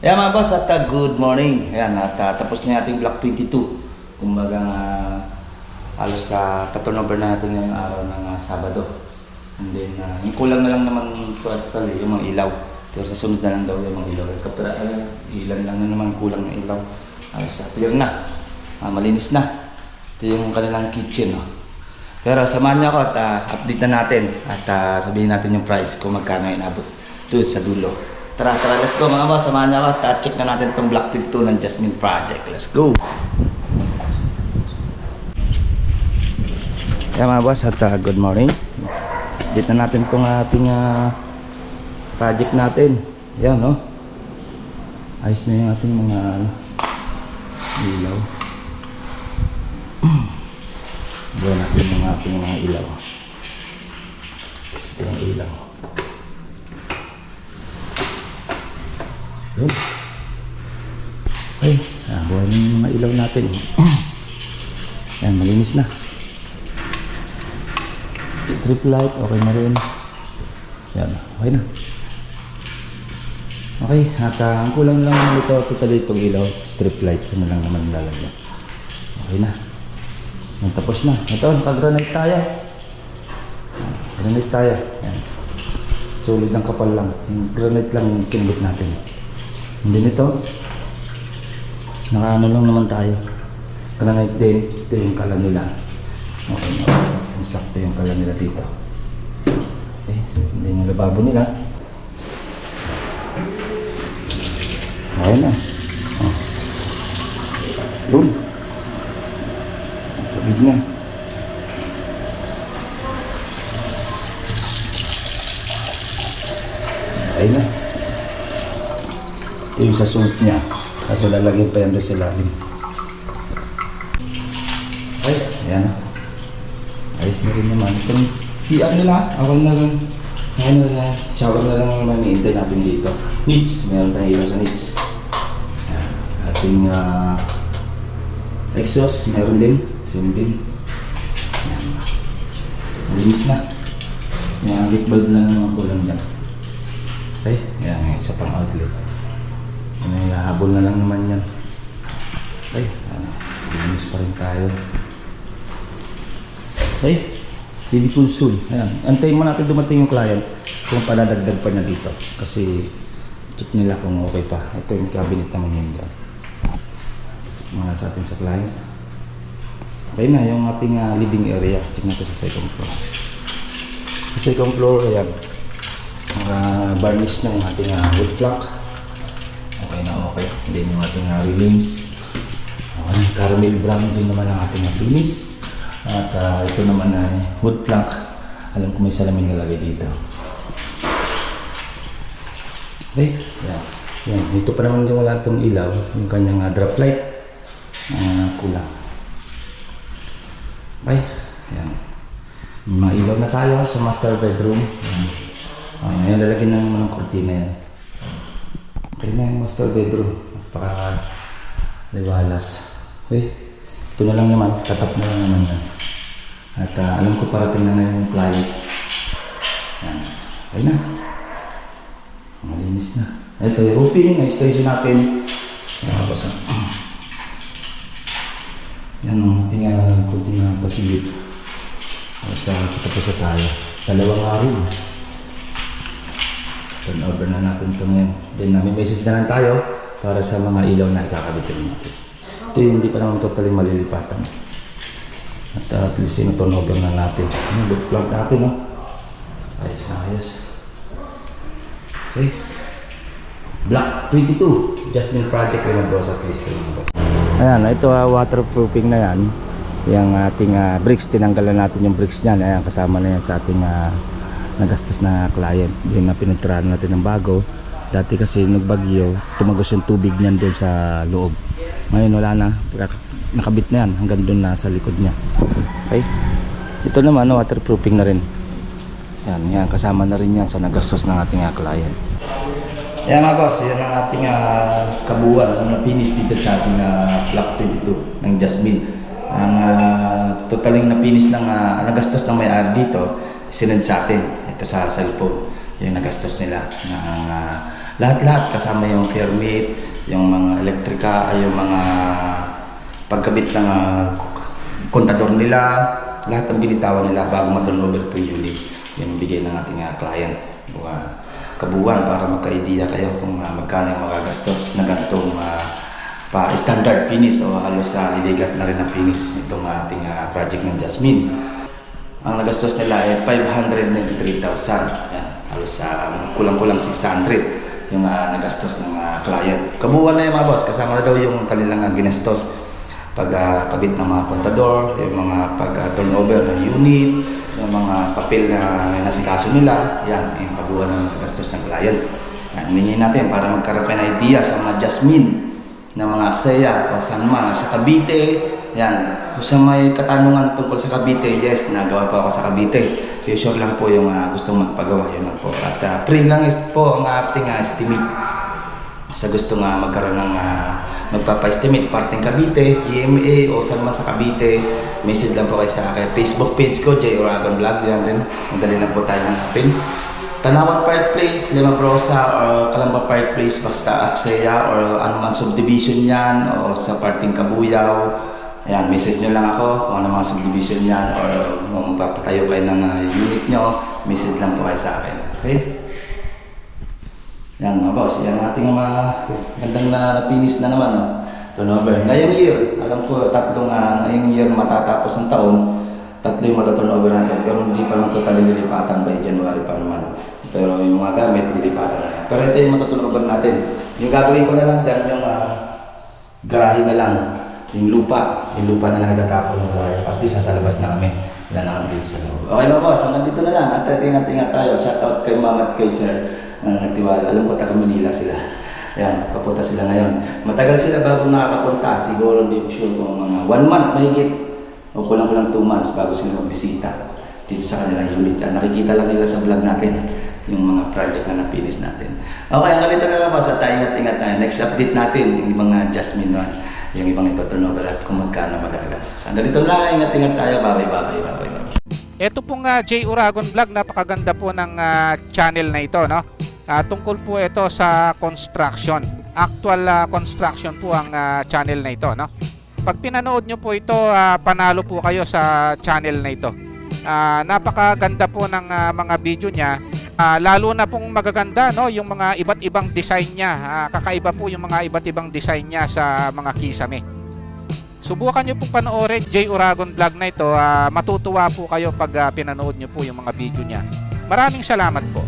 Ayan mga boss, at good morning. Ayan, at tapos na ating Block 22. Kumbaga halos sa paturnover na natin ngayong araw ng Sabado. And then, yung kulang na lang naman totally yung mga ilaw. Pero sa sunod na lang daw yung mga ilaw. Kapara, ilan lang na naman kulang ng ilaw. Halos clear na. Malinis na. Ito yung kanilang kitchen. No? Pero samahan niyo ako at update na natin. At sabihin natin yung price kung magkano inabot doon sa dulo. Tara, let's go mga boss. Samahan niyo ako at check na natin itong Block 22 ng Jasmine Project. Let's go! Yan mga boss at good morning. Update na natin itong ating project natin. Yan no. Ayos na yung ating mga ilaw. Buwan natin yung ating mga ilaw. Ito yung ilaw. Yun. Ay, buwan yung mga ilaw natin. Yan, malinis na. Strip light, okay na rin. Yan, okay na. Okay, at ang kulang lang ito, totally itong ilaw, strip light. Ito na lang naman lalagyan. Okay na. Yan, tapos na. Ito, naka-granite tayo. Granite tayo. Yan. Solid ng kapal lang. Yung granite lang yung kinabit natin. Hindi nito. Naka-ano lang naman tayo. Granite din. Ito yung kala nila. Okay, sakto yung kala nila dito. Okay, hindi yung lababo nila. Okay na. Oh. Doon. Tubig na. Okay na. Ito yung sasunod niya. Kaso lalagyan pa yan doon sa lalim. Okay, ayan na. Ayos na rin naman. Itong CR nila, ako na lang. Ngayon na, shower na lang naman i-hintay natin dito. Needs, meron tayong ilaw sa needs. Ayan. Ating exhaust, meron din. Same din. Ayan. Malinis na. Yung light bulb na naman kulang dyan. Okay, ayan, isa pang outlet. May habol na lang naman yan. Okay, linis pa rin tayo. Okay, TV console. Ayan, antayin mo natin dumating yung client kung padadagdag pa niya dito. Kasi check nila kung okay pa. Ito yung cabinet naman yun dyan. Check muna sa atin sa client. Okay na, yung ating living area. Check natin sa second floor. Sa second floor, ayan. Varnish na yung ating wood plank. Okay na okay. Then yung ating railings. Okay, caramel brown din naman ang ating finish. At ito naman wood plank. Alam ko may salamin nalagay dito. Okay, yan. Yan. Dito pa naman yung wala itong ilaw. Yung kanyang drop light. Kulang. Okay, yan. Mga ilaw na tayo sa master bedroom. Yan. Ngayon lalagyan na naman ng kurtina yan. Okay na yung master bedroom. Napaka liwalas. Okay. Ito na lang naman. Tatap na lang naman yan. At alam ko parating na yung client. Yan. Okay na. Malinis na. Ito yung roofing. Na-extension natin. Yan ang ating kunting pasilip. Sa tapos na tayo. Dalawang araw. Turn over na natin ito ngayon. Then may message na lang tayo para sa mga ilaw na ikakabitin natin. Ito yung hindi pa naman totally malilipatan. At least turn over na natin. Yung boot plug natin, no? Ayos na ayos. Okay. Block 22. Jasmine Project ng Brosa Crystal. Ayan, ito waterproofing na yan. Yung ating bricks, tinanggalan natin yung bricks niyan. Ayan, kasama na yan sa ating nagastos na client. Diyan na pinagtirahan natin ng bago. Dati kasi nagbagyo, tumagos yung tubig niyan doon sa loob. Ngayon wala na, nakabit na yan hanggang doon na sa likod niya. Okay, ito naman waterproofing na rin. Yan, kasama na rin yan sa nagastos ng ating client. Yan mga boss, yan ang ating kabuuan ang napinis dito sa ating Block 22 ng Jasmine. Ang totaling napinis ng nagastos ng may-ari dito, sinend sa atin ito sa cellphone yung nagastos nila ng Lahat-lahat kasama yung permit, yung mga elektrika, ay yung mga pagkabit ng kontador nila, lahat ng binitawan nila bago ma-turnover to unit. Yung bigay ng ating client. Kabuuan para magka-idea kayo kung magkano yung magagastos na ganitong pa-standard finish o halos iligat na rin ang finish itong ating project ng Jasmine. Ang nagastos nila ay 593,000. Yan, halos kulang-kulang 600 yung nagastos ng client. Kabuuan na yung mga boss, kasama na daw yung kanilang ginastos pagkabit ng mga kontador, yung mga pag-turnover ng unit, yung mga papel na nasikaso nila. Yan, yung kabuuan ng nagastos ng client. Yan, hiningi natin para magkaroon ng idea sa mga Jasmine na mga aksaya o saan man, sa Cavite. Yan, kung sa may katanungan tungkol sa Cavite, yes, nagawa pa ako sa Cavite. So, sure lang po yung gustong magpagawa, yun lang po. At free lang is po ang ating estimate. Sa gusto magkaroon ng magpapa-estimate parting Cavite, GMA o saan man sa Cavite, message lang po kayo sa akin. Facebook page ko, J. Uragon Vlog, yan din. Madali lang po tayo ng hapin. Tanawan Park Place, Lima Brosa, or Calamba Park Place, basta Aksaya, or anuman subdivision yan, o sa parting Kabuyaw. Ayan, message nyo lang ako kung ano mga subdivision yan, or kung magpapatayo kayo ng unit nyo, message lang po kayo sa akin. Okay? Yan mga boss, yan ating mga gandang na finish na naman. Turnover. Ngayong year, alam ko tatlong ngayong year matatapos ng taon, tatlo yung mataturnover natin, pero hindi pa lang totally lilipatan by January pa naman. Pero yung mga gamit, lilipatan na. Pero ito yung matutunover natin. Yung gagawin ko na lang dyan, yung garahe na lang. Yung lupa na lang itatapon ng garahe. At least nasa labas na kami. Wala na kami dito sa loob. Okay mga boss, hanggang dito na lang. At ingat-ingat tayo. Shoutout kay mama at kay sir. Nagtiwala. Alam ko taga Manila sila. Ayan, papunta sila ngayon. Matagal sila bago nakakapunta. Siguro hindi ko sure kung mga 1 month mahigit. O kulang-kulang 2 months bago sila magbisita dito sa kanilang unit. Nakikita lang nila sa vlog natin yung mga project na napilis natin. Okay, hanggang dito na lang po. Sa tayo, ingat-ingat tayo. Next update natin, yung ibang Jasmine one, yung ibang ito turnover at kung magkano magagastos. Hanggang dito lang, ingat-ingat tayo. Bye-bye. Ito pong J. Uragon Vlog, napakaganda po ng channel na ito, no? Tungkol po ito sa construction. Actual construction po ang channel na ito, no? Pag pinanood nyo po ito, panalo po kayo sa channel na ito. Napakaganda po ng mga video niya. Lalo na pong magaganda, no, yung mga iba't ibang design niya. Kakaiba po yung mga iba't ibang design niya sa mga kisame. Subukan nyo pong panoorin J. Uragon Vlog na ito. Matutuwa po kayo pag pinanood nyo po yung mga video niya. Maraming salamat po.